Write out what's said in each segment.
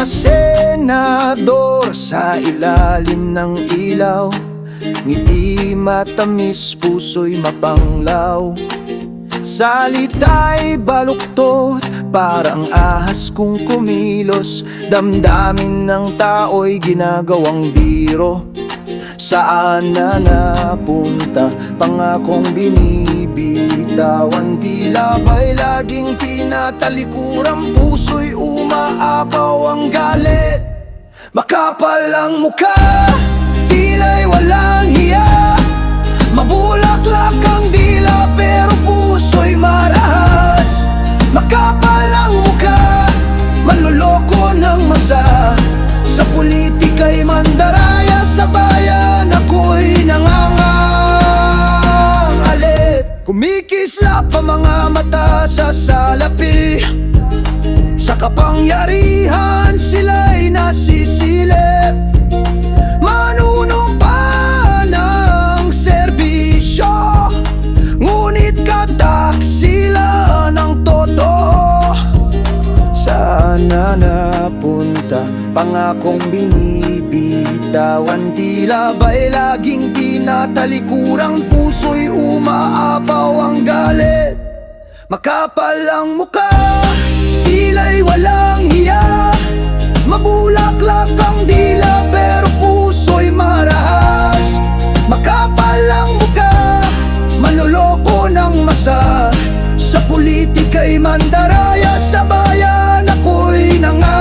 Mga senador sa ilalim ng ilaw, ngiti matamis, puso'y mapanglaw. Salita'y baluktot, parang ahas kung kumilos. Damdamin ng tao'y ginagawang biro. Saan na napunta, pangakong binibitawan. Tila ba'y laging tinatalikuran, puso'y umaapaw ang galit. Makapal ang mukha, tila'y walang hiya. Mabulaklak ang dila pero puso'y marahas. Makapal ang mukha, manloloko ng masa. Sa politika'y mandaraya, sa bayan ako'y nangangalit. Kumikislap ang mga mata sa salapi, sa kapangyarihan sila'y nasisilip. Manunumpa ng serbisyo, ngunit katak sila ng totoo. Saan na napunta, pangakong binibitawan. Tila ba'y laging tinatalikurang, puso'y umaapaw ang galit. Makapal ang mukha, tila'y walang hiya. Mabulaklak ang dila pero puso'y marahas. Makapal ang mukha, manloloko ng masa. Sa politika'y mandaraya, sa bayan ako'y nangangalit.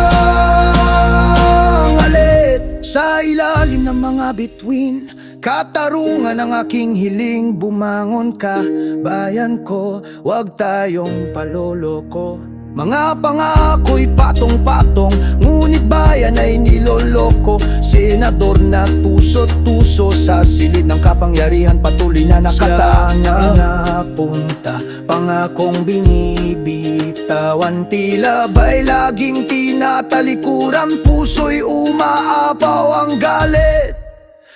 Sa ilalim ng mga bituin, katarungan ang aking hiling. Bumangon ka, bayan ko, huwag tayong paloloko. Mga pangako'y patong-patong, ngunit bayan ay niloloko. Senador na tuso-tuso, sa silid ng kapangyarihan patuloy na nakataan. Saan na napunta, pangakong binibitawan. Tila ba'y laging tinatalikuran, puso'y umaapaw ang galit.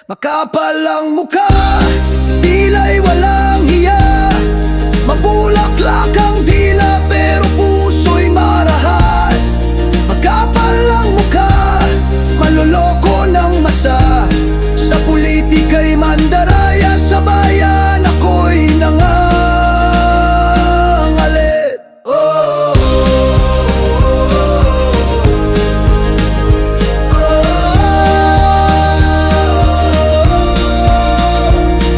Makapal ang mukha, tila'y walang hiya. Mabulaklak ang dila pero puso'y marahas. Makapal ang mukha, maloloko ng masa. Sa politika'y mandaraya, sa bayan ako'y nangangalit.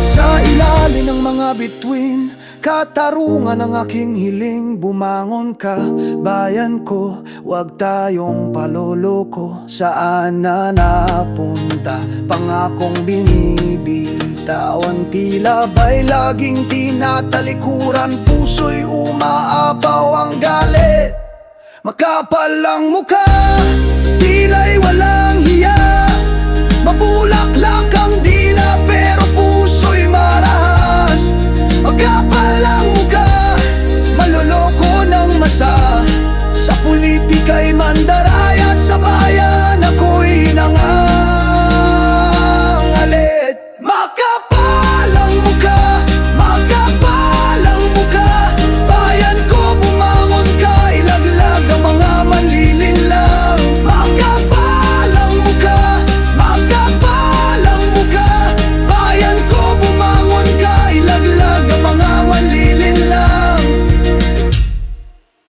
Sa ilalim ng mga bituin, katarungan ang aking hiling. Bumangon ka, bayan ko, huwag tayong paloloko. Saan na napunta, pangakong binibitawan. Tila ba'y laging tinatalikuran, puso'y umaapaw ang galit. Makapal ang mukha, tila'y walang hiya. Mabulaklak ang